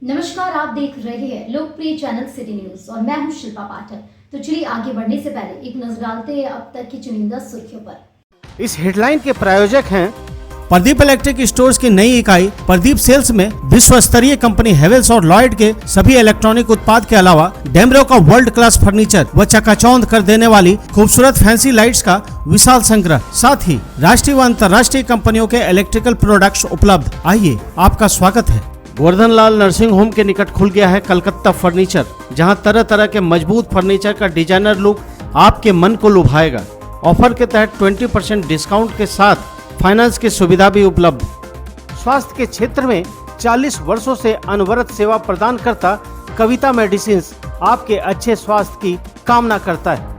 नमस्कार, आप देख रहे हैं लोकप्रिय चैनल सिटी न्यूज और मैं हूं शिल्पा पाठक। तो चलिए आगे बढ़ने से पहले एक नजर डालते हैं अब तक की चुनिंदा सुर्खियों पर। इस हेडलाइन के प्रायोजक हैं प्रदीप इलेक्ट्रिक स्टोर्स की नई इकाई प्रदीप सेल्स में विश्व स्तरीय कंपनी हेवेल्स और लॉयड के सभी इलेक्ट्रॉनिक उत्पाद के अलावा डेमरो का वर्ल्ड क्लास फर्नीचर व चकाचौंध कर देने वाली खूबसूरत फैंसी लाइट्स का विशाल संग्रह, साथ ही राष्ट्रीय व अंतर्राष्ट्रीय कंपनियों के इलेक्ट्रिकल प्रोडक्ट्स उपलब्ध। आइए, आपका स्वागत है। गोवर्धन लाल नर्सिंग होम के निकट खुल गया है कलकत्ता फर्नीचर, जहां तरह तरह के मजबूत फर्नीचर का डिजाइनर लुक आपके मन को लुभाएगा। ऑफर के तहत 20% डिस्काउंट के साथ फाइनेंस की सुविधा भी उपलब्ध। स्वास्थ्य के क्षेत्र में 40 वर्षों से अनवरत सेवा प्रदान करता कविता मेडिसिन्स आपके अच्छे स्वास्थ्य की कामना करता है।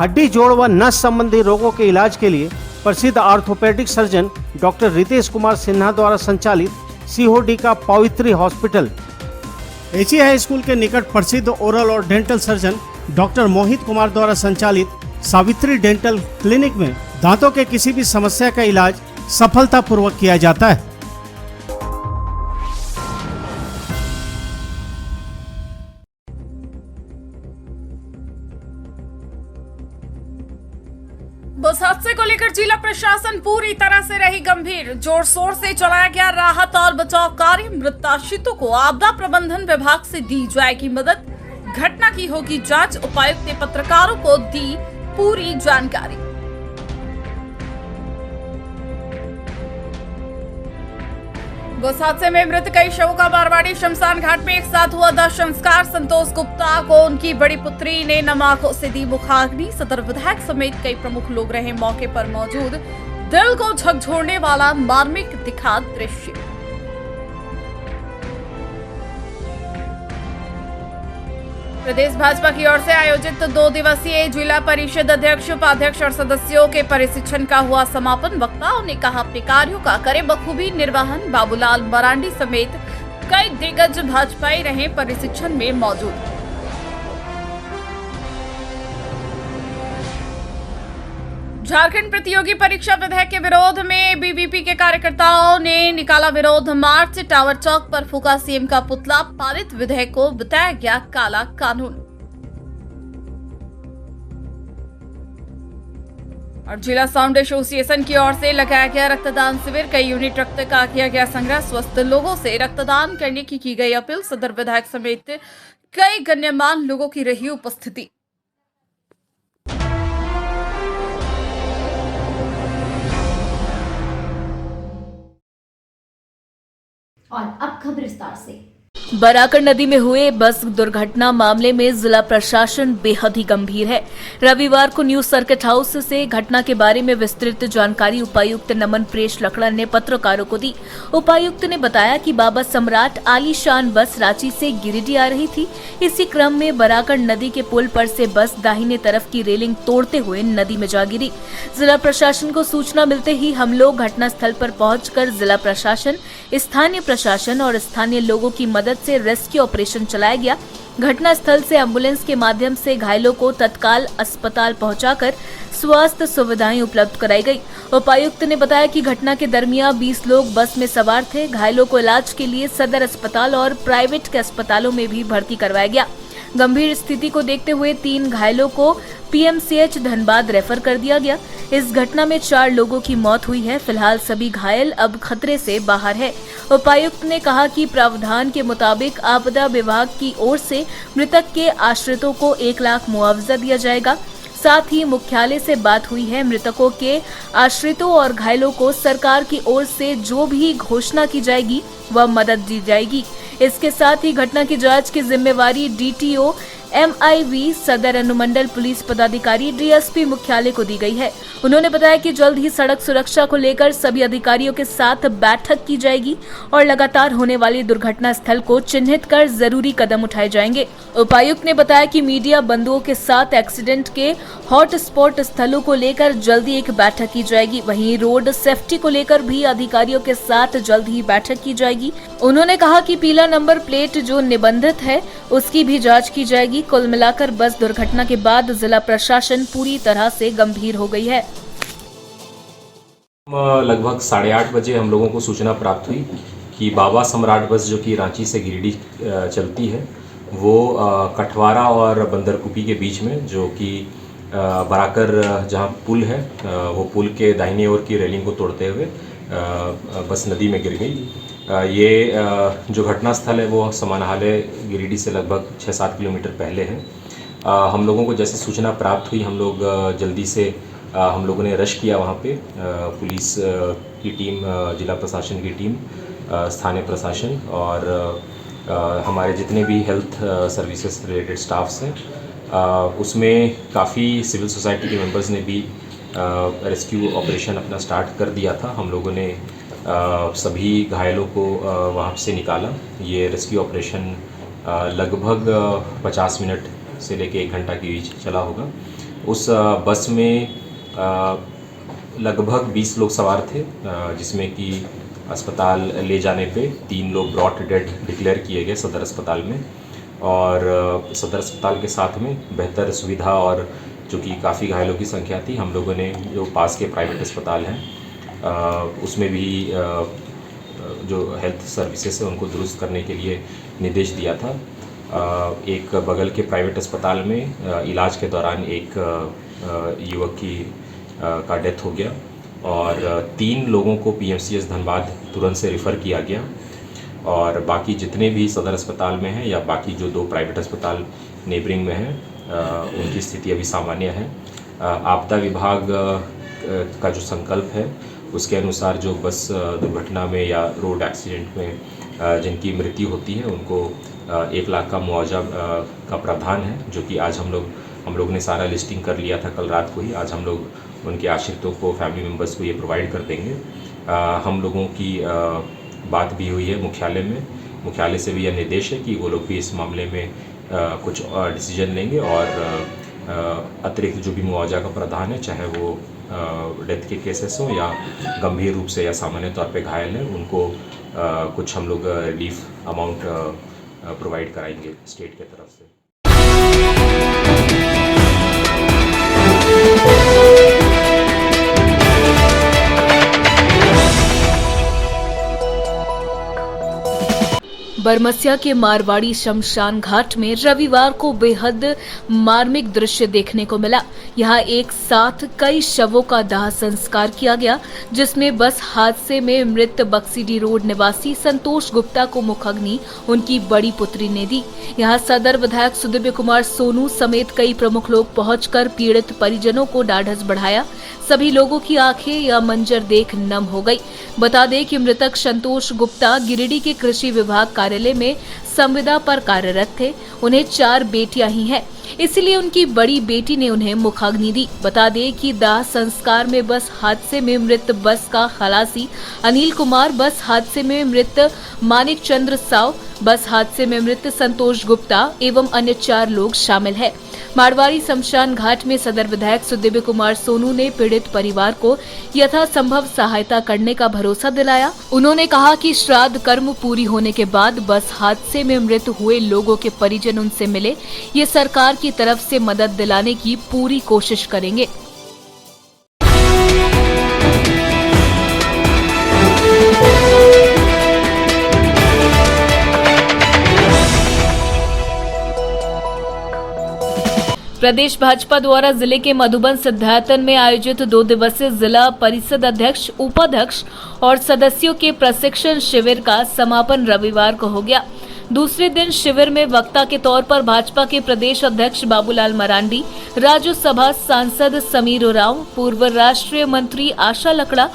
हड्डी, जोड़ व नस संबंधी रोगों के इलाज के लिए प्रसिद्ध orthopaedic surgeon doctor Ritesh Kumar Sinha द्वारा संचालित सीओडी का पवित्री हॉस्पिटल, एची हाई स्कूल के निकट प्रसिद्ध ओरल और dental surgeon doctor Mohit Kumar द्वारा संचालित सावित्री डेंटल क्लिनिक में दांतों के किसी भी समस्या का इलाज सफलतापूर्वक किया जाता है। बस हादसे को लेकर जिला प्रशासन पूरी तरह से रही गंभीर। जोर शोर से चलाया गया राहत और बचाव कार्य। मृत आश्रितों को आपदा प्रबंधन विभाग से दी जाएगी मदद। घटना की होगी जांच। उपायुक्त ने पत्रकारों को दी पूरी जानकारी। बस हादसे में मृत कई शवों का मारवाड़ी शमशान घाट में एक साथ हुआ दाह संस्कार। संतोष गुप्ता को उनकी बड़ी पुत्री ने नम आंखों से दी मुखाग्नि। सदर विधायक समेत कई प्रमुख लोग रहे मौके पर मौजूद। दिल को झकझोरने वाला मार्मिक दिखा दृश्य। प्रदेश भाजपा की ओर से आयोजित 2 दिवसीय जिला परिषद अध्यक्ष, उपाध्यक्ष और सदस्यों के प्रशिक्षण का हुआ समापन। वक्ताओं ने कहा अपने कार्यों का करे बखूबी निर्वहन। बाबूलाल मरांडी समेत कई दिग्गज भाजपाई रहे प्रशिक्षण में मौजूद। झारखंड प्रतियोगी परीक्षा विधेयक के विरोध में बीबीपी के कार्यकर्ताओं ने निकाला विरोध मार्च। टावर चौक पर फूका सीएम का पुतला। पारित विधेयक को बताया गया काला कानून। और जिला साउंड एसोसिएशन की ओर से लगाया गया रक्तदान शिविर। कई यूनिट रक्त का किया गया संग्रह। स्वस्थ लोगों से रक्तदान करने की गई अपील। सदर विधायक समेत कई गण्यमान्य लोगों की रही उपस्थिति। और अब खबर विस्तार से। बराकर नदी में हुए बस दुर्घटना मामले में जिला प्रशासन बेहद ही गंभीर है। रविवार को न्यू सर्किट हाउस से घटना के बारे में विस्तृत जानकारी उपायुक्त नमन प्रेश लकड़ा ने पत्रकारों को दी। उपायुक्त ने बताया कि बाबा सम्राट आलीशान बस रांची से गिरिडीह आ रही थी। इसी क्रम में बराकर नदी के पुल पर से बस दाहिने तरफ की रेलिंग तोड़ते हुए नदी में जा गिरी। जिला प्रशासन को सूचना मिलते ही हम लोग घटनास्थल पर पहुंचकर जिला प्रशासन, स्थानीय प्रशासन और स्थानीय लोगों की मदद से रेस्क्यू ऑपरेशन चलाया गया। घटनास्थल से एम्बुलेंस के माध्यम से घायलों को तत्काल अस्पताल पहुंचाकर स्वास्थ्य सुविधाएं उपलब्ध कराई गई। उपायुक्त ने बताया कि घटना के दरमियान 20 लोग बस में सवार थे। घायलों को इलाज के लिए सदर अस्पताल और प्राइवेट के अस्पतालों में भी भर्ती करवाया गया। गंभीर स्थिति को देखते हुए 3 घायलों को पीएमसीएच धनबाद रेफर कर दिया गया। इस घटना में 4 लोगों की मौत हुई है। फिलहाल सभी घायल अब खतरे से बाहर है। उपायुक्त ने कहा कि प्रावधान के मुताबिक आपदा विभाग की ओर से मृतक के आश्रितों को 1 लाख मुआवजा दिया जाएगा। साथ ही मुख्यालय से बात हुई है। मृतकों के आश्रितों और घायलों को सरकार की ओर से जो भी घोषणा की जाएगी वह मदद दी जाएगी। इसके साथ ही घटना की जांच की जिम्मेवारी डीटीओ, एमआईवी, सदर अनुमंडल पुलिस पदाधिकारी, डीएसपी मुख्यालय को दी गई है। उन्होंने बताया कि जल्द ही सड़क सुरक्षा को लेकर सभी अधिकारियों के साथ बैठक की जाएगी और लगातार होने वाली दुर्घटना स्थल को चिन्हित कर जरूरी कदम उठाए जाएंगे। उपायुक्त ने बताया कि मीडिया बंधुओं के साथ एक्सीडेंट के हॉट स्पॉट स्थलों को लेकर जल्दी एक बैठक की जाएगी। वहीं रोड सेफ्टी को लेकर भी अधिकारियों के साथ जल्द ही बैठक की जाएगी। उन्होंने कहा कि पीला नंबर प्लेट जो निबंधित है उसकी भी जांच की जाएगी। कुल मिलाकर बस दुर्घटना के बाद जिला प्रशासन पूरी तरह से गंभीर हो गई है। लगभग 8:30 बजे हम लोगों को सूचना प्राप्त हुई कि बाबा सम्राट बस जो कि रांची से गिरिडीह चलती है वो कठवारा और बंदरकुपी के बीच में, जो कि बराकर जहाँ पुल है वो पुल के दाहिनी ओर की रेलिंग को तोड़ते हुए बस नदी में गिर गई। ये जो घटना स्थल है वो समानाहाले गिरिडीह से लगभग 6-7 किलोमीटर पहले है। हम लोगों को जैसे सूचना प्राप्त हुई, हम लोग जल्दी से हम लोगों ने रश किया वहाँ पे। पुलिस की टीम, जिला प्रशासन की टीम, स्थानीय प्रशासन और हमारे जितने भी हेल्थ सर्विसेज रिलेटेड स्टाफ्स हैं, उसमें काफ़ी सिविल सोसाइटी के मेंबर्स ने भी रेस्क्यू ऑपरेशन अपना स्टार्ट कर दिया था। हम लोगों ने सभी घायलों को वहाँ से निकाला। ये रेस्क्यू ऑपरेशन लगभग 50 मिनट से लेके 1 घंटा के बीच चला होगा। उस बस में लगभग 20 लोग सवार थे, जिसमें कि अस्पताल ले जाने पे 3 लोग ब्रॉट डेड डिक्लेयर किए गए सदर अस्पताल में, और सदर अस्पताल के साथ में बेहतर सुविधा और जो कि काफ़ी घायलों की संख्या थी, हम लोगों ने जो पास के प्राइवेट अस्पताल हैं उसमें भी जो हेल्थ सर्विसेज है उनको दुरुस्त करने के लिए निर्देश दिया था। एक बगल के प्राइवेट अस्पताल में इलाज के दौरान एक युवक का डेथ हो गया और 3 लोगों को पीएमसीएच धनबाद तुरंत से रेफ़र किया गया, और बाकी जितने भी सदर अस्पताल में हैं या बाकी जो 2 प्राइवेट अस्पताल नेबरिंग में हैं उनकी स्थिति अभी सामान्य है। आपदा विभाग का जो संकल्प है उसके अनुसार जो बस दुर्घटना में या रोड एक्सीडेंट में जिनकी मृत्यु होती है उनको 1 लाख का मुआवजा का प्रावधान है, जो कि आज हम लोग ने सारा लिस्टिंग कर लिया था कल रात को ही। आज हम लोग उनके आश्रितों को, फैमिली मेम्बर्स को ये प्रोवाइड कर देंगे। हम लोगों की बात भी हुई है मुख्यालय में, मुख्यालय से भी यह निर्देश है कि वो लोग भी इस मामले में कुछ डिसीजन लेंगे और अतिरिक्त जो भी मुआवजा का प्रावधान है, चाहे वो डेथ के केसेस हो या गंभीर रूप से या सामान्य तौर पे घायल हैं, उनको कुछ हम लोग रिलीफ अमाउंट प्रोवाइड कराएंगे स्टेट के तरफ से। बरमसिया के मारवाड़ी शमशान घाट में रविवार को बेहद मार्मिक दृश्य देखने को मिला। यहाँ एक साथ कई शवों का दाह संस्कार किया गया, जिसमें बस हादसे में मृत बक्सीडी रोड निवासी संतोष गुप्ता को मुखाग्नि उनकी बड़ी पुत्री ने दी। यहाँ सदर विधायक सुदिव्य कुमार सोनू समेत कई प्रमुख लोग पहुंचकर पीड़ित परिजनों को ढाढ़स बढ़ाया। सभी लोगों की आंखें यह मंजर देख नम हो गई। बता दें कि मृतक संतोष गुप्ता गिरिडीह के कृषि विभाग कार्यालय में संविदा पर कार्यरत थे। उन्हें 4 बेटियां ही हैं, इसलिए उनकी बड़ी बेटी ने उन्हें मुखाग्नि दी। बता दें कि दाह संस्कार में बस हादसे में मृत बस का खलासी अनिल कुमार, बस हादसे में मृत मानिक चंद्र साव, बस हादसे में मृत संतोष गुप्ता एवं अन्य 4 लोग शामिल हैं। मारवाड़ी शमशान घाट में सदर विधायक सुदिव्य कुमार सोनू ने पीड़ित परिवार को यथासंभव सहायता करने का भरोसा दिलाया। उन्होंने कहा कि श्राद्ध कर्म पूरी होने के बाद बस हादसे में मृत हुए लोगों के परिजन उनसे मिले। ये सरकार की तरफ से मदद दिलाने की पूरी कोशिश करेंगे। प्रदेश भाजपा द्वारा जिले के मधुबन सिद्धार्थन में आयोजित 2 दिवसीय जिला परिषद अध्यक्ष, उपाध्यक्ष और सदस्यों के प्रशिक्षण शिविर का समापन रविवार को हो गया। दूसरे दिन शिविर में वक्ता के तौर पर भाजपा के प्रदेश अध्यक्ष बाबूलाल मरांडी, राज्यसभा सांसद समीर उरांव, पूर्व राष्ट्रीय मंत्री आशा लकड़ा,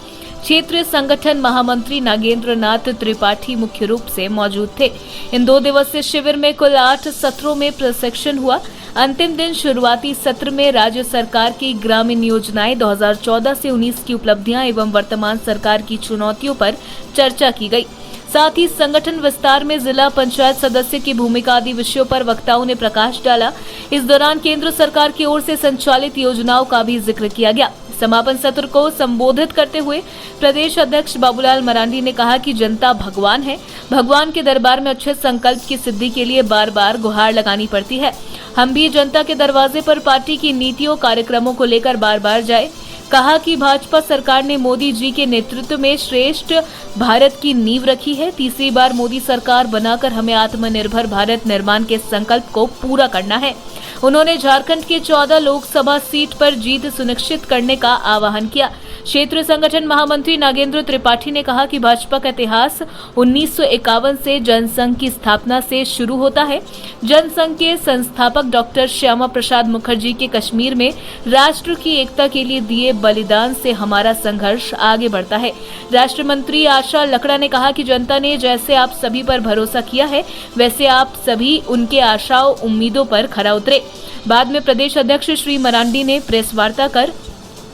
क्षेत्रीय संगठन महामंत्री नागेंद्र नाथ त्रिपाठी मुख्य रूप से मौजूद थे। इन 2 दिवसीय शिविर में कुल 8 सत्रों में प्रशिक्षण हुआ। अंतिम दिन शुरुआती सत्र में राज्य सरकार की ग्रामीण योजनाएं 2014 से 19 की उपलब्धियां एवं वर्तमान सरकार की चुनौतियों पर चर्चा की गई। साथ ही संगठन विस्तार में जिला पंचायत सदस्य की भूमिका आदि विषयों पर वक्ताओं ने प्रकाश डाला। इस दौरान केंद्र सरकार की ओर से संचालित योजनाओं का भी जिक्र किया गया। समापन सत्र को संबोधित करते हुए प्रदेश अध्यक्ष बाबूलाल मरांडी ने कहा कि जनता भगवान है। भगवान के दरबार में अच्छे संकल्प की सिद्धि के लिए बार बार गुहार लगानी पड़ती है। हम भी जनता के दरवाजे पर पार्टी की नीतियों कार्यक्रमों को लेकर बार बार जाए। कहा कि भाजपा सरकार ने मोदी जी के नेतृत्व में श्रेष्ठ भारत की नींव रखी है। तीसरी बार मोदी सरकार बनाकर हमें आत्मनिर्भर भारत निर्माण के संकल्प को पूरा करना है। उन्होंने झारखंड के 14 लोकसभा सीट पर जीत सुनिश्चित करने का आह्वान किया। क्षेत्रीय संगठन महामंत्री नागेंद्र त्रिपाठी ने कहा कि भाजपा का इतिहास 1951 से जनसंघ की स्थापना से शुरू होता है। जनसंघ के संस्थापक डॉक्टर श्यामा प्रसाद मुखर्जी के कश्मीर में राष्ट्र की एकता के लिए दिए बलिदान से हमारा संघर्ष आगे बढ़ता है। राष्ट्र मंत्री आशा लकड़ा ने कहा कि जनता ने जैसे आप सभी पर भरोसा किया है, वैसे आप सभी उनके आशाओं उम्मीदों पर खरा उतरे। बाद में प्रदेश अध्यक्ष श्री मरांडी ने प्रेस वार्ता कर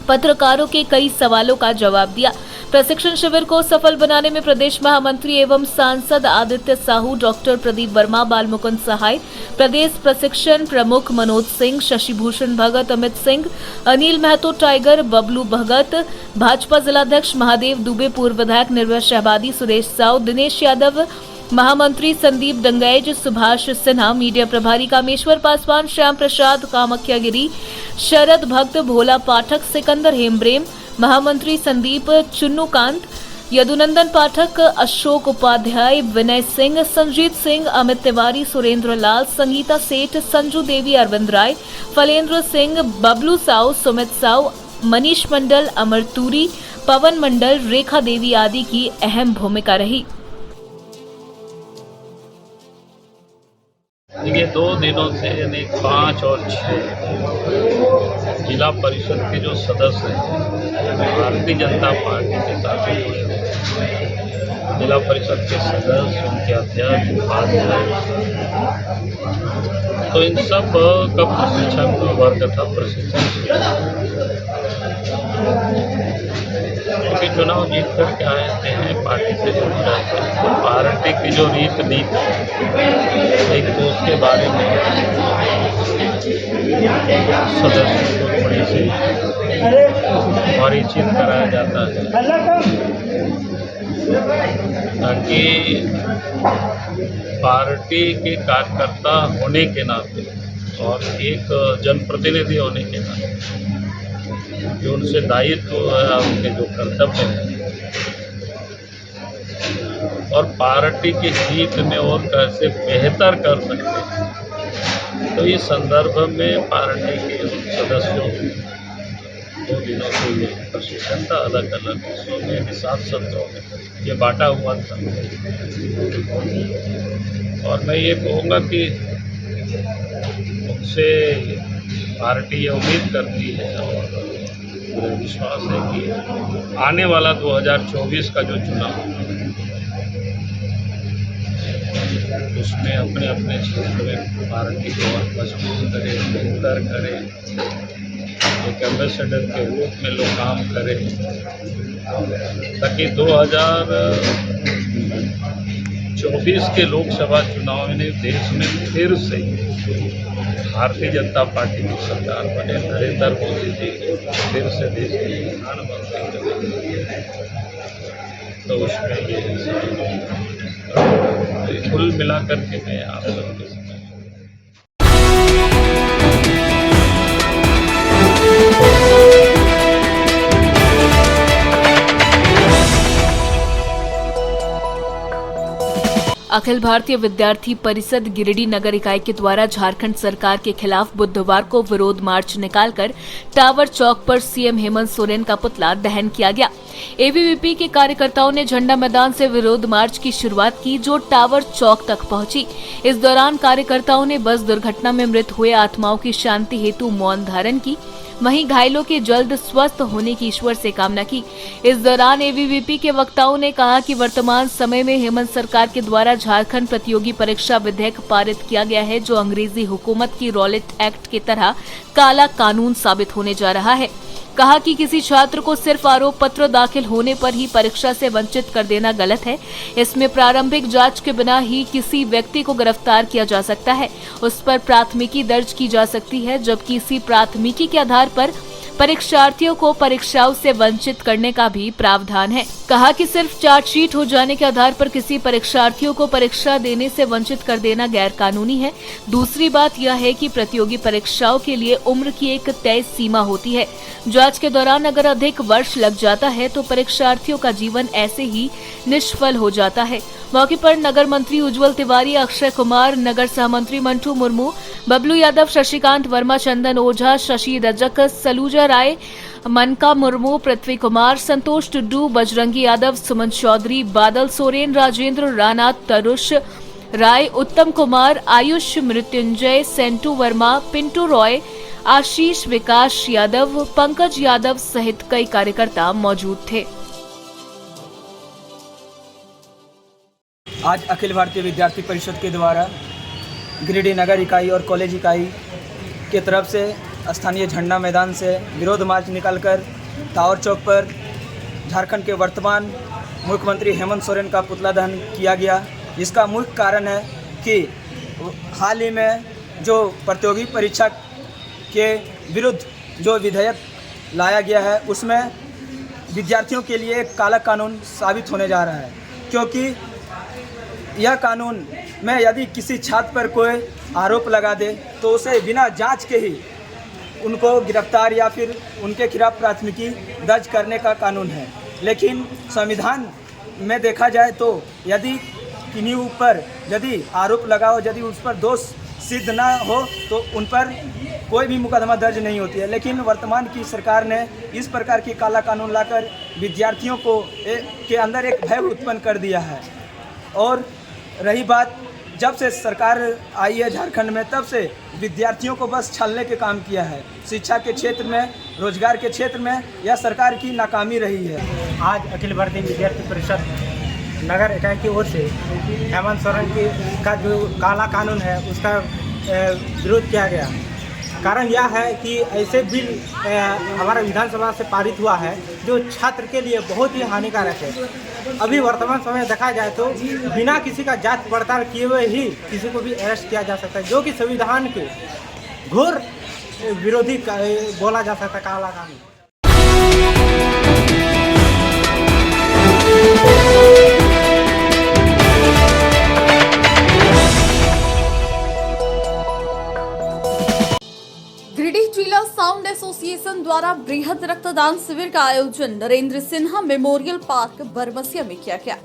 पत्रकारों के कई सवालों का जवाब दिया। प्रशिक्षण शिविर को सफल बनाने में प्रदेश महामंत्री एवं सांसद आदित्य साहू, डॉक्टर प्रदीप वर्मा, बालमुकुंद सहाय, प्रदेश प्रशिक्षण प्रमुख मनोज सिंह, शशिभूषण भगत, अमित सिंह, अनिल महतो टाइगर, बबलू भगत, भाजपा जिलाध्यक्ष महादेव दुबे, पूर्व विधायक निर्भय शहबादी, सुरेश साव, दिनेश यादव, महामंत्री संदीप डंगैज, सुभाष सिन्हा, मीडिया प्रभारी कामेश्वर पासवान, श्याम प्रसाद कामख्यागिरी, शरद भक्त, भोला पाठक, सिकंदर हेम्ब्रेम, महामंत्री संदीप चुन्नूकांत, यदुनंदन पाठक, अशोक उपाध्याय, विनय सिंह, संजीत सिंह, अमित तिवारी, सुरेंद्र लाल, संगीता सेठ, संजू देवी, अरविंद राय, फलेंद्र सिंह, बबलू साव, सुमित साव, मनीष मंडल, अमर तूरी, पवन मंडल, रेखा देवी आदि की अहम भूमिका रही। देखिए, 2 दिनों से यानी 5 और 6 जिला परिषद के जो सदस्य हैं भारतीय जनता पार्टी के साथ जुड़े हुए हैं। जिला परिषद के सदस्य, उनके अध्यक्ष, उपाध्यक्ष, तो इन सब का प्रशिक्षण वर्ग था, प्रशिक्षण। क्योंकि चुनाव जीत कर के आते हैं, पार्टी से जुड़े रहते हैं, तो पार्टी की जो रीत नीति एक तो उसके बारे में सदस्यों को थोड़ी सी परिचित कराया जाता है, ताकि पार्टी के कार्यकर्ता होने के नाते और एक जनप्रतिनिधि होने के नाते जो उनसे दायित्व है, उनके जो कर्तव्य हैं और पार्टी की हित में और कैसे बेहतर कर सकते हैं, तो इस संदर्भ में पार्टी के सदस्यों को 2 दिनों से ये प्रशिक्षण था। अलग अलग विषयों में 7 सत्रों में ये बांटा हुआ था। और मैं ये कहूँगा कि उनसे पार्टी ये उम्मीद करती है और मुझे विश्वास है कि आने वाला 2024 का जो चुनाव उसमें अपने अपने क्षेत्र में पार्टी को और मजबूत करें, बेहतर करें, एक एम्बेसडर के रूप में लोग काम करें, ताकि 2024 के लोकसभा चुनाव में देश में फिर से भारतीय जनता पार्टी की सरकार बने, नरेंद्र मोदी जी फिर से देश के प्रधानमंत्री बने, तो उसमें ये कुल मिलाकर के मैं आप सबके साथ अखिल भारतीय विद्यार्थी परिषद गिरिडीह नगर इकाई के द्वारा झारखंड सरकार के खिलाफ बुधवार को विरोध मार्च निकालकर टावर चौक पर सीएम हेमंत सोरेन का पुतला दहन किया गया। एबीवीपी के कार्यकर्ताओं ने झंडा मैदान से विरोध मार्च की शुरुआत की, जो टावर चौक तक पहुंची। इस दौरान कार्यकर्ताओं ने बस दुर्घटना में मृत हुए आत्माओं की शांति हेतु मौन धारण की, वहीं घायलों के जल्द स्वस्थ होने की ईश्वर से कामना की। इस दौरान एबीवीपी के वक्ताओं ने कहा कि वर्तमान समय में हेमंत सरकार के द्वारा झारखंड प्रतियोगी परीक्षा विधेयक पारित किया गया है, जो अंग्रेजी हुकूमत की रॉलेट एक्ट की तरह काला कानून साबित होने जा रहा है। कहा कि किसी छात्र को सिर्फ आरोप पत्र दाखिल होने पर ही परीक्षा से वंचित कर देना गलत है। इसमें प्रारंभिक जांच के बिना ही किसी व्यक्ति को गिरफ्तार किया जा सकता है, उस पर प्राथमिकी दर्ज की जा सकती है, जबकि इसी प्राथमिकी के आधार पर परीक्षार्थियों को परीक्षाओं से वंचित करने का भी प्रावधान है। कहा कि सिर्फ चार्जशीट हो जाने के आधार पर किसी परीक्षार्थियों को परीक्षा देने से वंचित कर देना गैर कानूनी है। दूसरी बात यह है कि प्रतियोगी परीक्षाओं के लिए उम्र की एक तय सीमा होती है। जांच के दौरान अगर अधिक वर्ष लग जाता है तो परीक्षार्थियों का जीवन ऐसे ही निष्फल हो जाता है। मौके पर नगर मंत्री उज्जवल तिवारी, अक्षय कुमार, नगर सहमंत्री मंटू मुर्मू, बबलू यादव, शशिकांत वर्मा, चंदन ओझा, शशि रजक, सलूजा राय, मनका मुर्मू, पृथ्वी कुमार, संतोष टुड्डू, बजरंगी यादव, सुमन चौधरी, बादल सोरेन, राजेंद्र राणा, तरुष राय, उत्तम कुमार, आयुष, मृत्युंजय, सेंटू वर्मा, पिंटू रॉय, आशीष, विकास यादव, पंकज यादव सहित कई कार्यकर्ता मौजूद थे। आज अखिल भारतीय विद्यार्थी परिषद के द्वारा गिरिडीह नगर इकाई और कॉलेज इकाई के तरफ से स्थानीय झंडा मैदान से विरोध मार्च निकालकर टावर चौक पर झारखंड के वर्तमान मुख्यमंत्री हेमंत सोरेन का पुतला दहन किया गया। जिसका मुख्य कारण है कि हाल ही में जो प्रतियोगी परीक्षा के विरुद्ध जो विधेयक लाया गया है उसमें विद्यार्थियों के लिए एक काला कानून साबित होने जा रहा है, क्योंकि यह कानून में यदि किसी छात्र पर कोई आरोप लगा दे तो उसे बिना जांच के ही उनको गिरफ्तार या फिर उनके खिलाफ प्राथमिकी दर्ज करने का कानून है। लेकिन संविधान में देखा जाए तो यदि किन्हीं ऊपर यदि आरोप लगा हो, यदि उस पर दोष सिद्ध ना हो तो उन पर कोई भी मुकदमा दर्ज नहीं होती है। लेकिन वर्तमान की सरकार ने इस प्रकार की काला कानून लाकर विद्यार्थियों को के अंदर एक भय उत्पन्न कर दिया है। और रही बात, जब से सरकार आई है झारखंड में तब से विद्यार्थियों को बस छलने के काम किया है। शिक्षा के क्षेत्र में, रोजगार के क्षेत्र में यह सरकार की नाकामी रही है। आज अखिल भारतीय विद्यार्थी परिषद नगर इकाई की ओर से हेमंत सोरेन का जो काला कानून है उसका विरोध किया गया। कारण यह है कि ऐसे बिल हमारा विधानसभा से पारित हुआ है जो छात्र के लिए बहुत ही हानिकारक है। अभी वर्तमान समय देखा जाए तो बिना किसी का जांच पड़ताल किए हुए ही किसी को भी अरेस्ट किया जा सकता है, जो कि संविधान के घोर विरोधी बोला जा सकता है काला कानून। गिरिडीह जिला साउंड एसोसिएशन द्वारा बृहद रक्तदान शिविर का आयोजन नरेंद्र सिन्हा मेमोरियल पार्क बरमसिया में किया गया।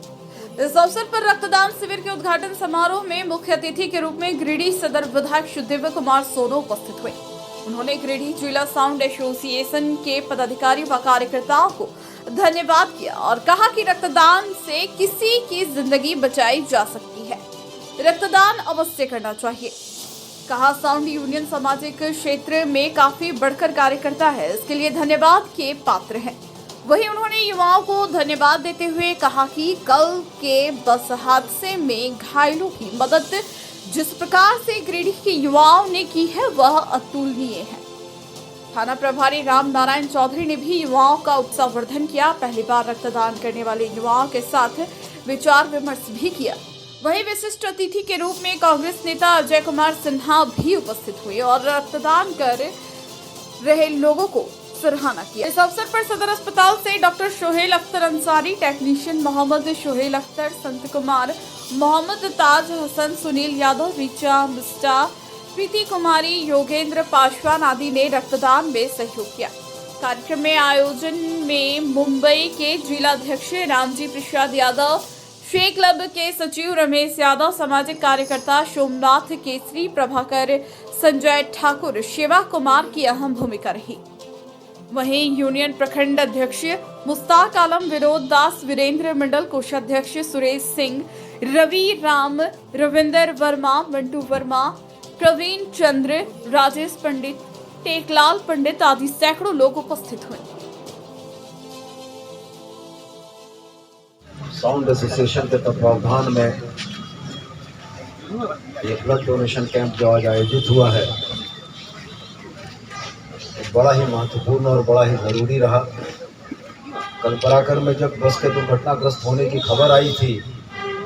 इस अवसर पर रक्तदान शिविर के उद्घाटन समारोह में मुख्य अतिथि के रूप में गिरिडीह सदर विधायक शुद्धदेव कुमार सोनो उपस्थित हुए। उन्होंने गिरिडीह जिला साउंड एसोसिएशन के पदाधिकारियों व कार्यकर्ताओं को धन्यवाद किया और कहा कि रक्तदान से किसी की जिंदगी बचाई जा सकती है, रक्तदान अवश्य करना चाहिए। कहा साउंड यूनियन सामाजिक क्षेत्र में काफी बढ़कर कार्य करता है, इसके लिए धन्यवाद के पात्र हैं। वहीं उन्होंने युवाओं को धन्यवाद देते हुए कहा कि कल के बस हादसे में घायलों की मदद जिस प्रकार से गिरिडीह के युवाओं ने की है वह अतुलनीय है। थाना प्रभारी राम नारायण चौधरी ने भी युवाओं का उत्साहवर्धन किया। पहली बार रक्तदान करने वाले युवाओं के साथ विचार विमर्श भी किया। वहीं विशिष्ट अतिथि के रूप में कांग्रेस नेता अजय कुमार सिन्हा भी उपस्थित हुए और रक्तदान कर रहे लोगों को सराहना किया। इस अवसर पर सदर अस्पताल से डॉक्टर शोहेल अख्तर अंसारी, टेक्नीशियन मोहम्मद शोहेल अख्तर, संत कुमार, मोहम्मद ताज हसन, सुनील यादव, रीचा मिस्टा, प्रीति कुमारी, योगेंद्र पासवान आदि ने रक्तदान में सहयोग किया। कार्यक्रम में आयोजन में मुंबई के जिलाध्यक्ष रामजी प्रसाद यादव, शेख क्लब के सचिव रमेश यादव, सामाजिक कार्यकर्ता सोमनाथ केसरी, प्रभाकर, संजय ठाकुर, शिवा कुमार की अहम भूमिका रही। वहीं यूनियन प्रखंड अध्यक्ष मुस्ताक आलम, विनोद दास, वीरेंद्र मंडल, कोषाध्यक्ष सुरेश सिंह, रवि राम, रविंदर वर्मा, मंटू वर्मा, प्रवीण चंद्र, राजेश पंडित, टेकलाल पंडित आदि सैकड़ों लोग उपस्थित हुए। साउंड एसोसिएशन के तत्वावधान में एक ब्लड डोनेशन कैंप जो आज आयोजित हुआ है बड़ा ही महत्वपूर्ण और बड़ा ही ज़रूरी रहा। कल पराकर में जब बस के दुर्घटनाग्रस्त होने की खबर आई थी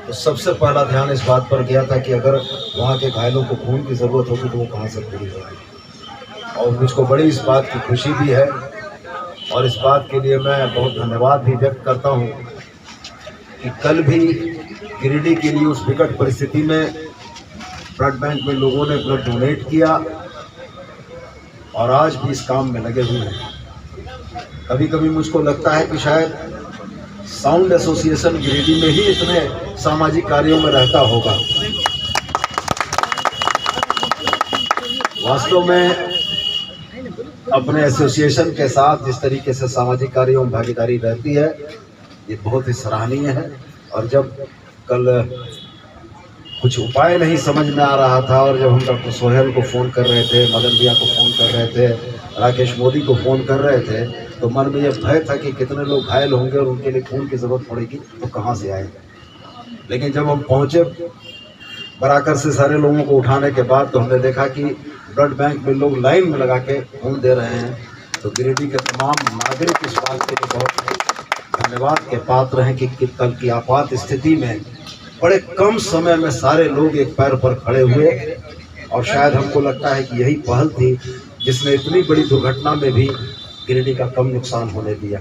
तो सबसे पहला ध्यान इस बात पर गया था कि अगर वहाँ के घायलों को खून की ज़रूरत होगी तो वो कहाँ से पूरी होगी। और मुझको बड़ी इस बात की खुशी भी है और इस बात के लिए मैं बहुत धन्यवाद भी व्यक्त करता हूँ कि कल भी गिरिडीह के लिए उस विकट परिस्थिति में ब्लड बैंक में लोगों ने ब्लड डोनेट किया और आज भी इस काम में लगे हुए हैं। कभी कभी मुझको लगता है कि शायद साउंड एसोसिएशन गिरिडीह में ही इतने सामाजिक कार्यों में रहता होगा। वास्तव में अपने एसोसिएशन के साथ जिस तरीके से सामाजिक कार्यों में भागीदारी रहती है ये बहुत ही सराहनीय है। और जब कल कुछ उपाय नहीं समझ में आ रहा था और जब हम डॉक्टर सोहेल को फ़ोन कर रहे थे, मदन भैया को फ़ोन कर रहे थे, राकेश मोदी को फ़ोन कर रहे थे, तो मन में ये भय था कि कितने लोग घायल होंगे और उनके लिए खून की ज़रूरत पड़ेगी तो कहाँ से आएंगे। लेकिन जब हम पहुँचे बराकर से सारे लोगों को उठाने के बाद तो हमने देखा कि ब्लड बैंक में लोग लाइन में लगा के खून दे रहे हैं। तो गिरिडीह के तमाम नागरिक इस बात के लिए बहुत धन्यवाद के पात्र हैं कि कल की आपात स्थिति में बड़े कम समय में सारे लोग एक पैर पर खड़े हुए और शायद हमको लगता है कि यही पहल थी जिसने इतनी बड़ी दुर्घटना में भी गिरिडीह का कम नुकसान होने दिया।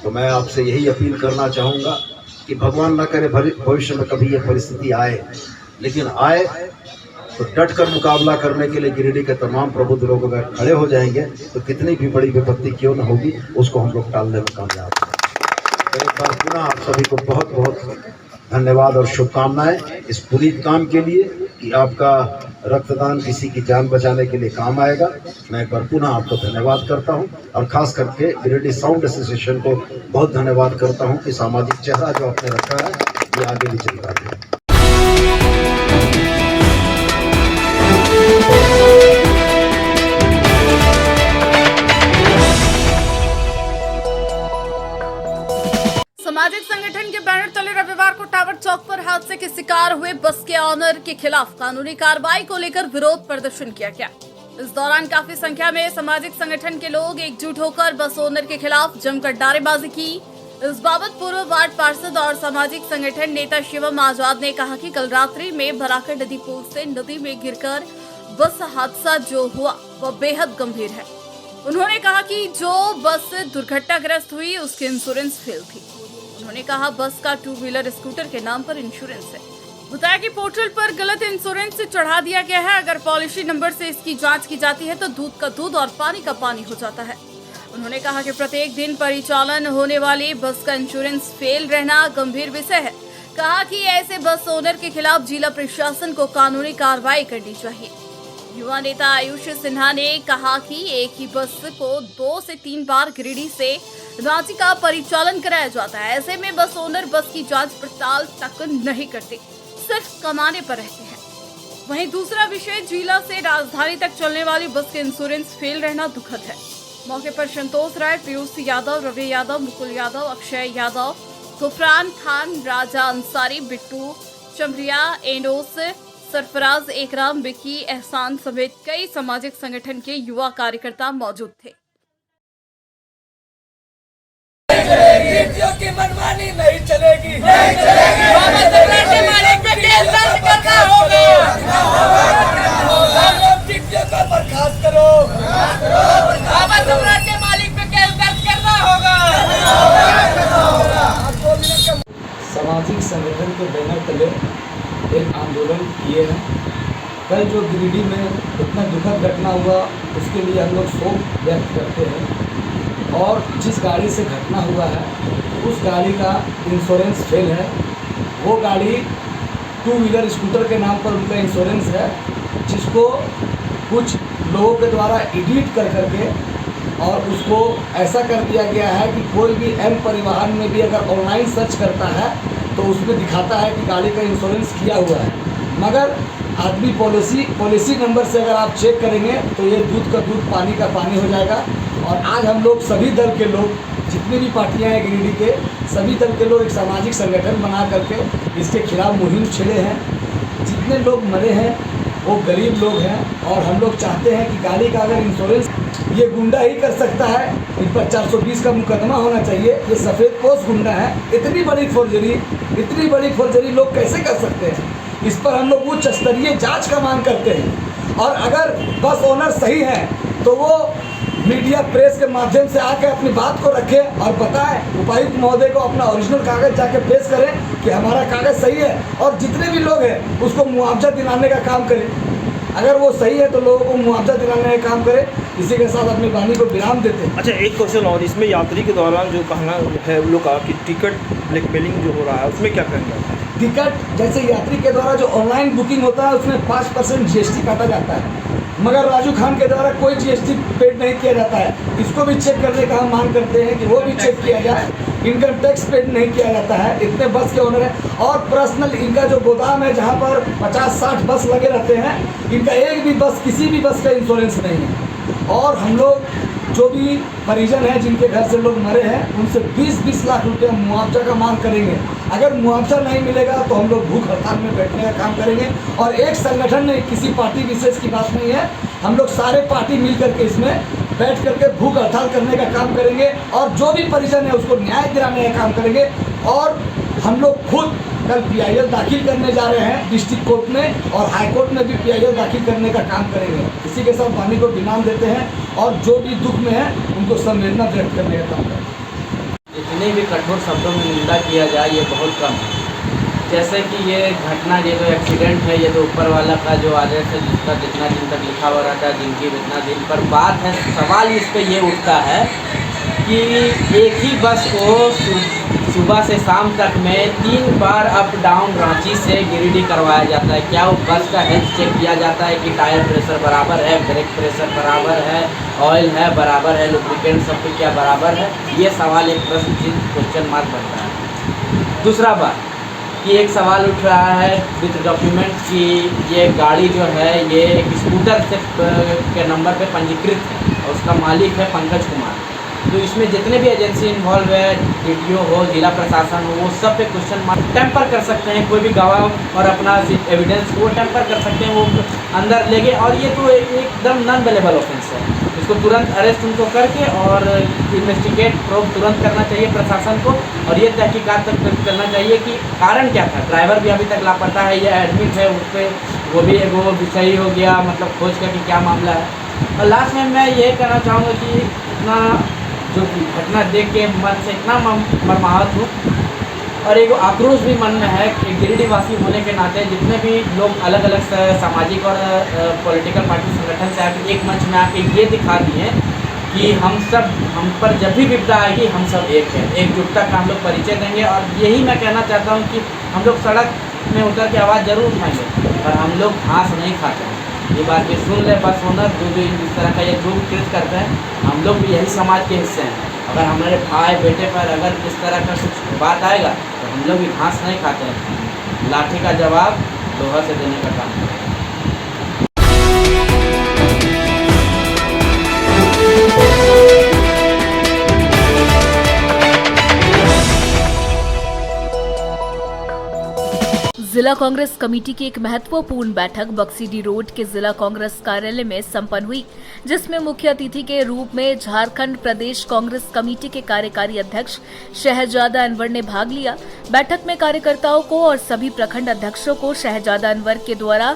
तो मैं आपसे यही अपील करना चाहूँगा कि भगवान न करे भविष्य में कभी ये परिस्थिति आए, लेकिन आए तो डट कर मुकाबला करने के लिए गिरिडीह के तमाम प्रबुद्ध लोग अगर खड़े हो जाएंगे तो कितनी भी बड़ी विपत्ति क्यों न होगी उसको हम लोग टालने में कामयाब हैं। तो एक बार पुनः आप सभी को बहुत बहुत धन्यवाद और शुभकामनाएं इस पुनीत काम के लिए कि आपका रक्तदान किसी की जान बचाने के लिए काम आएगा। मैं एक बार पुनः आपको धन्यवाद करता हूं और खास करके गिरिडीह साउंड एसोसिएशन को बहुत धन्यवाद करता हूं कि सामाजिक चेहरा जो आपने रखा है ये आगे भी चलता है। सामाजिक संगठन के बैनर तले रविवार को टावर चौक पर हादसे के शिकार हुए बस के ऑनर के खिलाफ कानूनी कार्रवाई को लेकर विरोध प्रदर्शन किया गया। इस दौरान काफी संख्या में सामाजिक संगठन के लोग एकजुट होकर बस ओनर के खिलाफ जमकर नारेबाजी की। इस बाबत पूर्व वार्ड पार्षद और सामाजिक संगठन नेता शिवम आजाद ने कहा कि कल रात्रि में बराकर नदी पुल से नदी में गिरकर बस हादसा जो हुआ वह बेहद गंभीर है। उन्होंने कहा कि जो बस दुर्घटनाग्रस्त हुई उसकी इंश्योरेंस फेल थी। उन्होंने कहा बस का 2 व्हीलर स्कूटर के नाम पर इंश्योरेंस है। बताया कि पोर्टल पर गलत इंश्योरेंस चढ़ा दिया गया है। अगर पॉलिसी नंबर से इसकी जांच की जाती है तो दूध का दूध और पानी का पानी हो जाता है। उन्होंने कहा कि प्रत्येक दिन परिचालन होने वाली बस का इंश्योरेंस फेल रहना गंभीर विषय है। कहा कि ऐसे बस ओनर के खिलाफ जिला प्रशासन को कानूनी कार्रवाई करनी चाहिए। युवा नेता आयुष सिन्हा ने कहा कि एक ही बस को 2 से 3 बार गिरिडीह से रांची का परिचालन कराया जाता है। ऐसे में बस ओनर बस की जांच पड़ताल तक नहीं करते, सिर्फ कमाने पर रहते हैं। वहीं दूसरा विषय, जिला से राजधानी तक चलने वाली बस के इंश्योरेंस फेल रहना दुखद है। मौके पर संतोष राय, पीयूष यादव, रवि यादव, मुकुल यादव, अक्षय यादव, गुफरान खान, राजा अंसारी, बिट्टू चमरिया, एनोस, सरफराज, एकराम, विकी, एहसान समेत कई सामाजिक संगठन के युवा कार्यकर्ता मौजूद थे। की मनमानी नहीं चलेगी, नहीं चलेगी। बाबा सम्राट के मालिक पे केस दर्ज करना होगा। पर बर्खास्त करो। बाबा सम्राट के मालिक पे केस दर्ज करना होगा। सामाजिक संगठन के बैनर तले एक आंदोलन किए हैं। कल जो गिरिडीह में इतना दुखद घटना हुआ उसके लिए हम लोग शोक व्यक्त करते हैं और जिस गाड़ी से घटना हुआ है उस गाड़ी का इंश्योरेंस फेल है। वो गाड़ी 2 व्हीलर स्कूटर के नाम पर उनका इंश्योरेंस है, जिसको कुछ लोगों के द्वारा एडिट कर करके और उसको ऐसा कर दिया गया है कि कोई भी एम परिवहन में भी अगर ऑनलाइन सर्च करता है तो उसमें दिखाता है कि गाड़ी का इंश्योरेंस किया हुआ है, मगर आदमी पॉलिसी नंबर से अगर आप चेक करेंगे तो ये दूध का दूध पानी का पानी हो जाएगा। और आज हम लोग सभी दल के लोग, जितनी भी पार्टियां हैं गिरिडीह के, सभी दल के लोग एक सामाजिक संगठन बना करके इसके खिलाफ मुहिम छेड़े हैं। जितने लोग मरे हैं वो गरीब लोग हैं और हम लोग चाहते हैं कि गाड़ी का अगर इंश्योरेंस ये गुंडा ही कर सकता है, इन पर 420 का मुकदमा होना चाहिए। ये सफ़ेद पोस्ट गुंडा है। इतनी बड़ी फौजरी लोग कैसे कर सकते हैं? इस पर हम लोग उच्च स्तरीय जाँच का मांग करते हैं। और अगर बस ओनर सही है तो वो मीडिया प्रेस के माध्यम से आके अपनी बात को रखे और बताएं, उपायुक्त महोदय को अपना ओरिजिनल कागज जाके पेश करें कि हमारा कागज सही है, और जितने भी लोग हैं उसको मुआवजा दिलाने का काम करें। अगर वो सही है तो लोगों को मुआवजा दिलाने का काम करें। इसी के साथ अपनी वाणी को विराम देते हैं। अच्छा, एक क्वेश्चन और, इसमें यात्री के दौरान जो कहना है उन लोग का कि टिकट ब्लैकमेलिंग जो हो रहा है, उसमें क्या कहेंगे? टिकट जैसे यात्री के द्वारा जो ऑनलाइन बुकिंग होता है उसमें 5% GST काटा जाता है, मगर राजू खान के द्वारा कोई GST पेड नहीं किया जाता है। इसको भी चेक करने का हम मांग करते हैं कि वो भी चेक किया जाए। इनकम टैक्स पेड नहीं किया जाता है। इतने बस के ओनर हैं और पर्सनल इनका जो गोदाम है जहाँ पर 50-60 बस लगे रहते हैं, इनका एक भी बस, किसी भी बस का इंश्योरेंस नहीं है। और हम लोग जो भी परिजन हैं जिनके घर से लोग मरे हैं उनसे 20-20 लाख रुपया मुआवजा का मांग करेंगे। अगर मुआवजा नहीं मिलेगा तो हम लोग भूख हड़ताल में बैठने का काम करेंगे। और एक संगठन नहीं, किसी पार्टी विशेष की बात नहीं है, हम लोग सारे पार्टी मिल करके इसमें बैठ करके भूख हड़ताल करने का काम करेंगे और जो भी परिजन है उसको न्याय दिलाने का काम करेंगे। और हम लोग खुद कल PIL दाखिल करने जा रहे हैं डिस्ट्रिक्ट कोर्ट में, और हाई कोर्ट में भी PIL दाखिल करने का काम करेंगे। इसी के साथ वाणी को विराम देते हैं और जो भी दुख में है उनको संवेदना व्यक्त करने का काम करेंगे। जितने भी कठोर शब्दों में निंदा किया जाए ये बहुत कम है। जैसे कि ये घटना, ये जो एक्सीडेंट है, ये तो ऊपर वाला का जो आदेश है जिसका जितना दिन तक लिखा हुआ रहता है, जिनकी जितना दिन पर बात है, सवाल इस पर ये उठता है कि एक ही बस को सुबह से शाम तक में 3 बार अप डाउन रांची से गिरिडीह करवाया जाता है। क्या वो बस का हेल्थ चेक किया जाता है कि टायर प्रेशर बराबर है, ब्रेक प्रेशर बराबर है, ऑयल है बराबर है, लुब्रिकेंट सब कुछ क्या बराबर है? ये सवाल एक प्रश्न चिन्ह, क्वेश्चन मार्क बनता है। दूसरा बात कि एक सवाल उठ रहा है विद डॉक्यूमेंट कि ये गाड़ी जो है ये एक स्कूटर से के नंबर पे पंजीकृत है और उसका मालिक है पंकज कुमार। तो इसमें जितने भी एजेंसी इन्वॉल्व है, DTO हो, जिला प्रशासन हो, वो सब पे क्वेश्चन मार्क टेम्पर कर सकते हैं। कोई भी गवाह और अपना एविडेंस वो टेम्पर कर सकते हैं, वो अंदर लेके, और ये तो एकदम नॉन अवेलेबल ऑफेंस है। इसको तुरंत अरेस्ट उनको करके और इन्वेस्टिगेट प्रोब तुरंत करना चाहिए प्रशासन को, और ये तहकीकात तक करना चाहिए कि कारण क्या था। ड्राइवर भी अभी तक लापता है, ये एडमिट है, उस पर वो भी सही हो गया, मतलब खोज का कि क्या मामला है। और लास्ट में मैं ये कहना चाहूँगा कि इतना जो घटना देख के मन से इतना मर्माहत हूँ और एक आक्रोश भी मन में है कि गिरिडीह वासी होने के नाते जितने भी लोग अलग अलग सामाजिक और पॉलिटिकल पार्टी संगठन से आके एक मंच में आके ये दिखा दिए कि हम पर जब भी विपदा आएगी हम सब एक हैं, एकजुटता का हम लोग परिचय देंगे। और यही मैं कहना चाहता हूँ कि हम लोग सड़क में उतर के आवाज़ जरूर उठाएंगे पर हम लोग घास नहीं खाते हैं। ये बात भी सुन ले बस ओनर जो भी इस तरह का ये जो कृत करते हैं, हम लोग भी यही समाज के हिस्से हैं। अगर हमारे भाई बेटे पर अगर इस तरह का कुछ बात आएगा तो हम लोग भी घास नहीं खाते हैं, लाठी का जवाब लोहा से देने का काम करें। जिला कांग्रेस कमेटी की एक महत्वपूर्ण बैठक बक्सीडी रोड के जिला कांग्रेस कार्यालय में संपन्न हुई, जिसमें मुख्य अतिथि के रूप में झारखंड प्रदेश कांग्रेस कमेटी के कार्यकारी अध्यक्ष शहजादा अनवर ने भाग लिया। बैठक में कार्यकर्ताओं को और सभी प्रखंड अध्यक्षों को शहजादा अनवर के द्वारा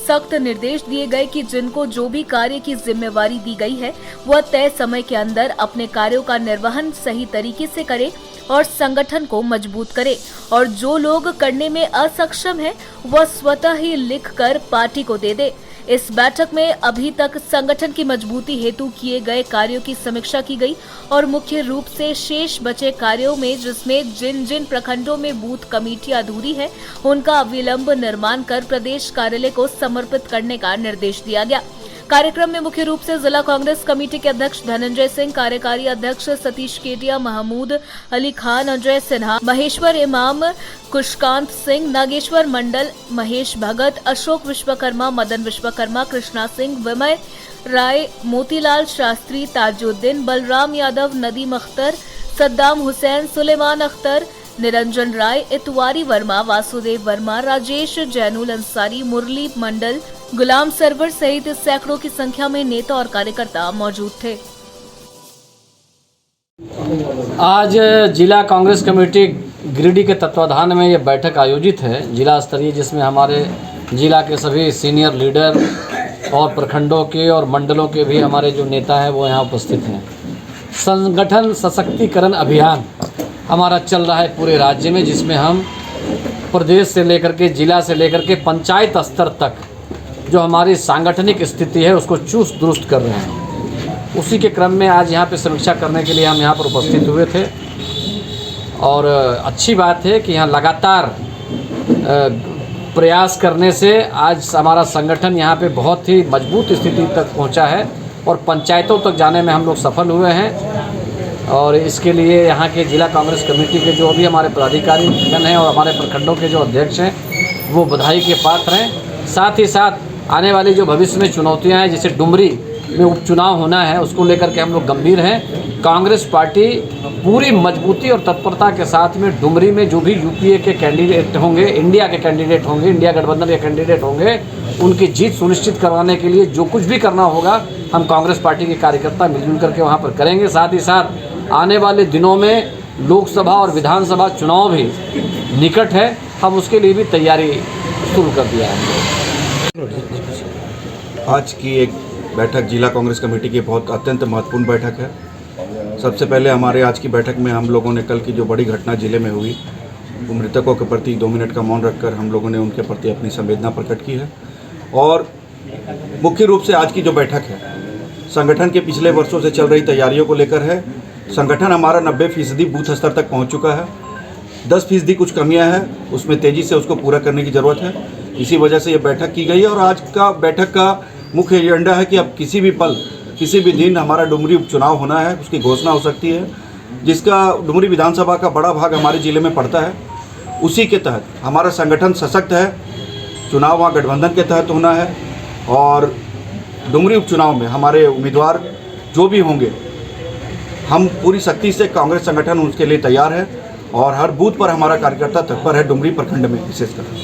सख्त निर्देश दिए गए कि जिनको जो भी कार्य की जिम्मेवारी दी गई है वह तय समय के अंदर अपने कार्यों का निर्वहन सही तरीके से करे और संगठन को मजबूत करे, और जो लोग करने में असक्षम है वह स्वतः ही लिखकर पार्टी को दे दे। इस बैठक में अभी तक संगठन की मजबूती हेतु किए गए कार्यों की समीक्षा की गई और मुख्य रूप से शेष बचे कार्यों में जिसमें जिन जिन प्रखंडों में बूथ कमेटी अधूरी है उनका अविलंब निर्माण कर प्रदेश कार्यालय को समर्पित करने का निर्देश दिया गया। कार्यक्रम में मुख्य रूप से जिला कांग्रेस कमेटी के अध्यक्ष धनंजय सिंह, कार्यकारी अध्यक्ष सतीश केटिया, महमूद अली खान, अजय सिन्हा, महेश्वर इमाम, कुशकांत सिंह, नागेश्वर मंडल, महेश भगत, अशोक विश्वकर्मा, मदन विश्वकर्मा, कृष्णा सिंह, विमय राय, मोतीलाल शास्त्री, ताजुद्दीन, बलराम यादव, नदीम अख्तर, सद्दाम हुसैन, सुलेमान अख्तर, निरंजन राय, इतवारी वर्मा, वासुदेव वर्मा, राजेश, जैनुल अंसारी, मुरली मंडल, गुलाम सरवर सहित सैकड़ों की संख्या में नेता और कार्यकर्ता मौजूद थे। आज जिला कांग्रेस कमेटी गिरिडीह के तत्वाधान में ये बैठक आयोजित है जिला स्तरीय, जिसमें हमारे जिला के सभी सीनियर लीडर और प्रखंडों के और मंडलों के भी हमारे जो नेता हैं वो यहाँ उपस्थित हैं। संगठन सशक्तिकरण अभियान हमारा चल रहा है पूरे राज्य में, जिसमें हम प्रदेश से लेकर के जिला से लेकर के पंचायत स्तर तक जो हमारी सांगठनिक स्थिति है उसको चुस्त दुरुस्त कर रहे हैं। उसी के क्रम में आज यहाँ पे समीक्षा करने के लिए हम यहाँ पर उपस्थित हुए थे और अच्छी बात है कि यहाँ लगातार प्रयास करने से आज हमारा संगठन यहाँ पे बहुत ही मजबूत स्थिति तक पहुँचा है और पंचायतों तक जाने में हम लोग सफल हुए हैं। और इसके लिए यहाँ के जिला कांग्रेस कमेटी के जो भी हमारे पदाधिकारी जन हैं और हमारे प्रखंडों के जो अध्यक्ष हैं वो बधाई के पात्र हैं। साथ ही साथ आने वाली जो भविष्य में चुनौतियाँ हैं, जैसे डुमरी में उपचुनाव होना है, उसको लेकर के हम लोग गंभीर हैं। कांग्रेस पार्टी पूरी मजबूती और तत्परता के साथ में डुमरी में जो भी यूपीए के कैंडिडेट होंगे, इंडिया के कैंडिडेट होंगे, इंडिया गठबंधन के कैंडिडेट होंगे, उनकी जीत सुनिश्चित करवाने के लिए जो कुछ भी करना होगा हम कांग्रेस पार्टी के कार्यकर्ता मिलजुल करके वहाँ पर करेंगे। साथ ही साथ आने वाले दिनों में लोकसभा और विधानसभा चुनाव भी निकट है, हम उसके लिए भी तैयारी शुरू कर दिया है। आज की एक बैठक जिला कांग्रेस कमेटी की बहुत अत्यंत महत्वपूर्ण बैठक है। सबसे पहले हमारे आज की बैठक में हम लोगों ने कल की जो बड़ी घटना जिले में हुई, मृतकों के प्रति 2 मिनट का मौन रखकर हम लोगों ने उनके प्रति अपनी संवेदना प्रकट की है। और मुख्य रूप से आज की जो बैठक है संगठन के पिछले वर्षों से चल रही तैयारियों को लेकर है। संगठन हमारा 90% बूथ स्तर तक पहुँच चुका है। 10% कुछ कमियाँ हैं, उसमें तेज़ी से उसको पूरा करने की ज़रूरत है। इसी वजह से ये बैठक की गई है और आज का बैठक का मुख्य एजेंडा है कि अब किसी भी पल किसी भी दिन हमारा डुमरी उपचुनाव होना है, उसकी घोषणा हो सकती है, जिसका डुमरी विधानसभा का बड़ा भाग हमारे ज़िले में पड़ता है। उसी के तहत हमारा संगठन सशक्त है। चुनाव वहाँ गठबंधन के तहत होना है और डुमरी उपचुनाव में हमारे उम्मीदवार जो भी होंगे, हम पूरी शक्ति से कांग्रेस संगठन उसके लिए तैयार है और हर बूथ पर हमारा कार्यकर्ता तत्पर है, डुमरी प्रखंड में विशेषकर।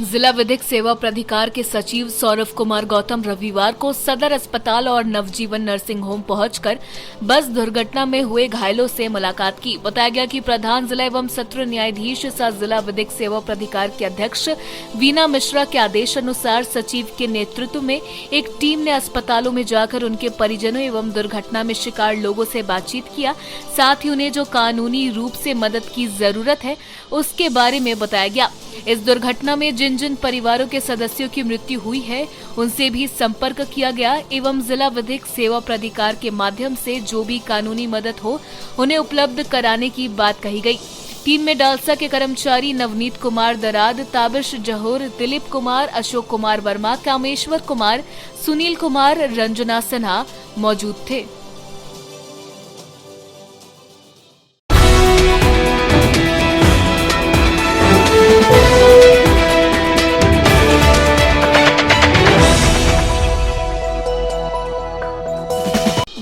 जिला विधिक सेवा प्राधिकार के सचिव सौरभ कुमार गौतम रविवार को सदर अस्पताल और नवजीवन नर्सिंग होम पहुंचकर बस दुर्घटना में हुए घायलों से मुलाकात की। बताया गया कि प्रधान जिला एवं सत्र न्यायाधीश सह जिला विधिक सेवा प्राधिकार के अध्यक्ष वीना मिश्रा के आदेश अनुसार सचिव के नेतृत्व में एक टीम ने अस्पतालों में जाकर उनके परिजनों एवं दुर्घटना में शिकार लोगों से बातचीत किया। साथ ही उन्हें जो कानूनी रूप से मदद की जरूरत है उसके बारे में बताया गया। इस दुर्घटना में जिन जिन परिवारों के सदस्यों की मृत्यु हुई है उनसे भी संपर्क किया गया एवं जिला विधिक सेवा प्राधिकार के माध्यम से जो भी कानूनी मदद हो उन्हें उपलब्ध कराने की बात कही गई। टीम में डालसा के कर्मचारी नवनीत कुमार दराद, ताबिश जहोर, दिलीप कुमार, अशोक कुमार वर्मा, कामेश्वर कुमार, सुनील कुमार, रंजना सिन्हा मौजूद थे।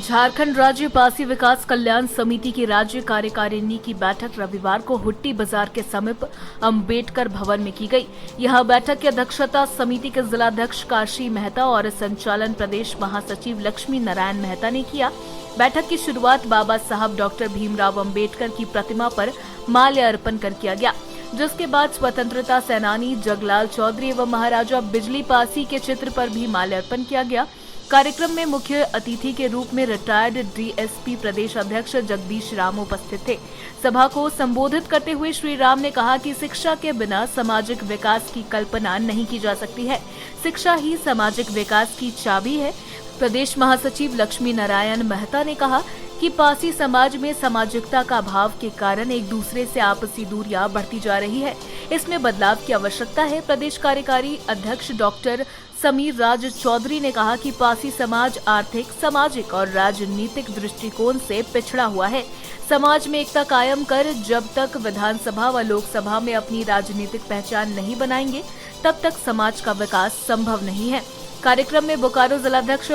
झारखंड राज्य पासी विकास कल्याण समिति की राज्य कार्यकारिणी की बैठक रविवार को हुट्टी बाजार के समीप अंबेडकर भवन में की गई। यह बैठक की अध्यक्षता समिति के जिलाध्यक्ष काशी मेहता और संचालन प्रदेश महासचिव लक्ष्मी नारायण मेहता ने किया। बैठक की शुरुआत बाबा साहब डॉक्टर भीमराव अंबेडकर की प्रतिमा पर माल्यार्पण कर किया गया, जिसके बाद स्वतंत्रता सेनानी जगलाल चौधरी एवं महाराजा बिजली पासी के चित्र पर भी माल्यार्पण किया गया। कार्यक्रम में मुख्य अतिथि के रूप में रिटायर्ड डीएसपी प्रदेश अध्यक्ष जगदीश राम उपस्थित थे। सभा को संबोधित करते हुए श्री राम ने कहा कि शिक्षा के बिना सामाजिक विकास की कल्पना नहीं की जा सकती है। शिक्षा ही सामाजिक विकास की चाबी है। प्रदेश महासचिव लक्ष्मी नारायण मेहता ने कहा कि पासी समाज में सामाजिकता का अभाव के कारण एक दूसरे से आपसी दूरियां बढ़ती जा रही है। इसमें बदलाव की आवश्यकता है। प्रदेश कार्यकारी अध्यक्ष डॉक्टर समीर राज चौधरी ने कहा कि पासी समाज आर्थिक, सामाजिक और राजनीतिक दृष्टिकोण से पिछड़ा हुआ है। समाज में एकता कायम कर जब तक विधानसभा व लोकसभा में अपनी राजनीतिक पहचान नहीं बनाएंगे तब तक समाज का विकास संभव नहीं है। कार्यक्रम में बोकारो जिलाध्यक्ष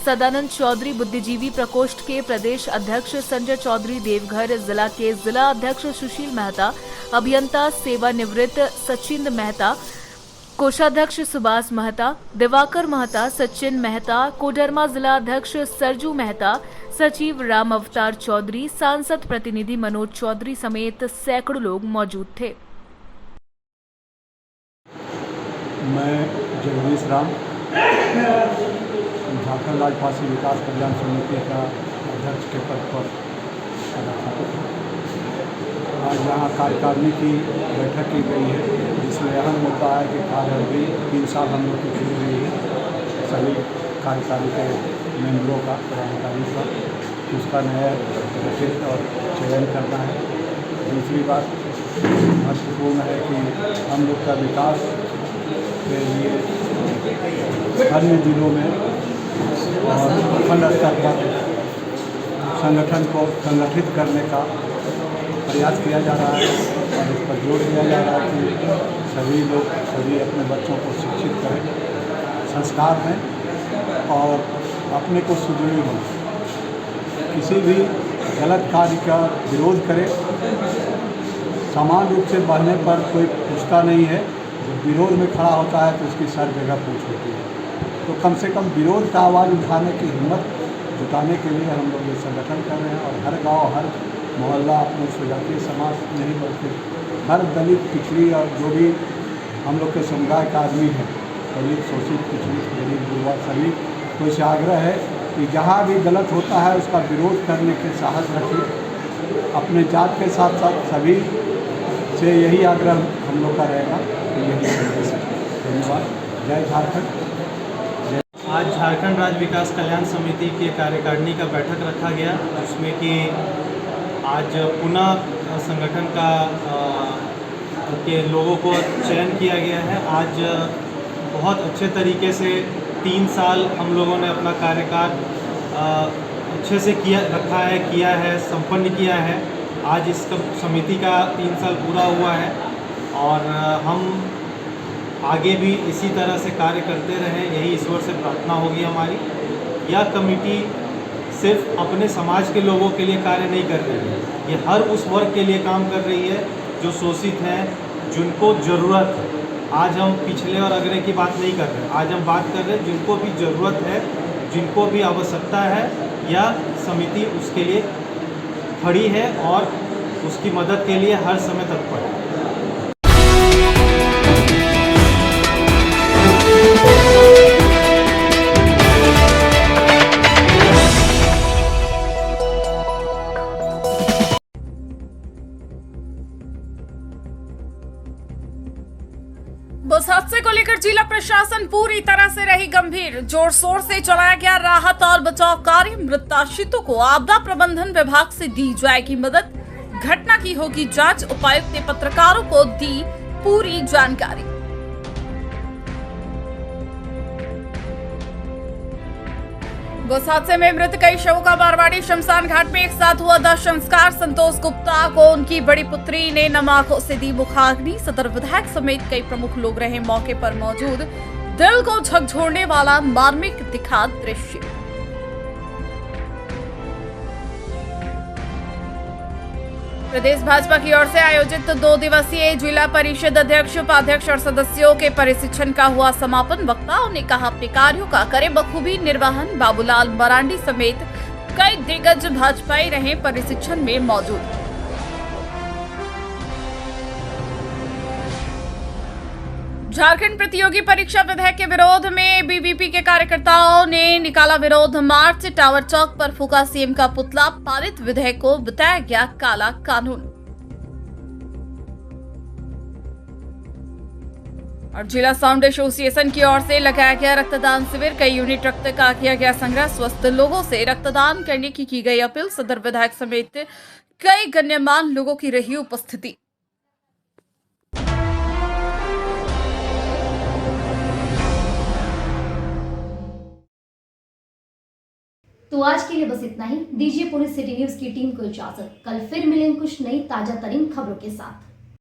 सदानंद चौधरी, बुद्धिजीवी प्रकोष्ठ के प्रदेश अध्यक्ष संजय चौधरी, देवघर जिला के जिला अध्यक्ष सुशील मेहता, अभियंता सेवानिवृत्त सचिंद मेहता, कोषाध्यक्ष सुभाष महता, दिवाकर महता, सचिन मेहता, कोडरमा जिला अध्यक्ष सरजू मेहता, सचिव राम अवतार चौधरी, सांसद प्रतिनिधि मनोज चौधरी समेत सैकड़ों लोग मौजूद थे। मैं जगदीश राम, झारखंड राज्यवासी विकास कल्याण समिति का अध्यक्ष के पद पर पदस्थापित हूँ। आज यहाँ कार्यकारिणी की बैठक की गई है, जिसमें अहम मुद्दा है कि कार्यकारिणी 3 साल हम लोग की चुनी गई है सभी कार्यकारिणी के मेंबरों का, पदाधिकारियों का, उसका नया गठित और चयन करना है। दूसरी बात महत्वपूर्ण है कि हम लोग का विकास के लिए अन्य जिलों में और प्रखंड स्तर पर संगठन को संगठित करने का प्रयास किया जा रहा है और इस पर जोर दिया जा रहा है कि सभी लोग सभी अपने बच्चों को शिक्षित करें, संस्कार दें और अपने को सुदृढ़ हों। किसी भी गलत कार्य का विरोध करें। समान रूप से बढ़ने पर कोई पूछता नहीं है, जब विरोध में खड़ा होता है तो उसकी सर जगह पूछ होती है। तो कम से कम विरोध का आवाज़ उठाने की हिम्मत जुटाने के लिए हम लोग ये संगठन कर रहे हैं और हर गांव, हर मोहल्ला, अपने स्वजातीय समाज नहीं बल्कि हर दलित, पिछड़ी और जो भी हम लोग के समुदाय का आदमी है, दलित, शोषित, पिछड़ी, गरीब, युवा, सभी को इससे आग्रह है कि जहाँ भी गलत होता है उसका विरोध करने के साहस रखिए। अपने जात के साथ साथ सभी से यही आग्रह हम लोग का रहेगा। यही संदेश है। धन्यवाद। जय झारखंड। आज झारखंड राज्य विकास कल्याण समिति की कार्यकारिणी का बैठक रखा गया, जिसमें कि आज पुनः संगठन का के लोगों को चयन किया गया है। आज बहुत अच्छे तरीके से 3 साल हम लोगों ने अपना कार्यकाल अच्छे से किया है, संपन्न किया है। आज इस समिति का 3 साल पूरा हुआ है और हम आगे भी इसी तरह से कार्य करते रहें, यही ईश्वर से प्रार्थना होगी हमारी। यह कमेटी सिर्फ अपने समाज के लोगों के लिए कार्य नहीं कर रही है, ये हर उस वर्ग के लिए काम कर रही है जो शोषित हैं, जिनको ज़रूरत है। आज हम पिछले और अगले की बात नहीं कर रहे, आज हम बात कर रहे हैं जिनको भी ज़रूरत है, जिनको भी आवश्यकता है, यह समिति उसके लिए खड़ी है और उसकी मदद के लिए हर समय तत्पर है। बस हादसे को लेकर जिला प्रशासन पूरी तरह से रही गंभीर। जोर शोर से चलाया गया राहत और बचाव कार्य। मृताश्रितों को आपदा प्रबंधन विभाग से दी जाएगी मदद। घटना की होगी जांच। उपायुक्त ने पत्रकारों को दी पूरी जानकारी। बस हादसे में मृत कई शवों का बारवाड़ी शमशान घाट में एक साथ हुआ दाह संस्कार। संतोष गुप्ता को उनकी बड़ी पुत्री ने नम आंखों से दी मुखाग्नि। सदर विधायक समेत कई प्रमुख लोग रहे मौके पर मौजूद। दिल को झकझोरने वाला मार्मिक दिखा दृश्य। प्रदेश भाजपा की ओर से आयोजित 2 दिवसीय जिला परिषद अध्यक्ष, उपाध्यक्ष और सदस्यों के प्रशिक्षण का हुआ समापन। वक्ताओं ने कहा अपने कार्यों का करें बखूबी निर्वहन। बाबूलाल मरांडी समेत कई दिग्गज भाजपाई रहे प्रशिक्षण में मौजूद। झारखंड प्रतियोगी परीक्षा विधेयक के विरोध में बीबीपी के कार्यकर्ताओं ने निकाला विरोध मार्च। टावर चौक पर फूका सीएम का पुतला। पारित विधेयक को बताया गया काला कानून। और जिला साउंड एसोसिएशन की ओर से लगाया गया रक्तदान शिविर। कई यूनिट रक्त का किया गया संग्रह। स्वस्थ लोगों से रक्तदान करने की गई अपील। सदर विधायक समेत कई गण्यमान्य लोगों की रही उपस्थिति। तो आज के लिए बस इतना ही। दीजिए पूरी सिटी न्यूज की टीम को इजाजत। कल फिर मिलेंगे कुछ नई ताजा तरीन खबरों के साथ।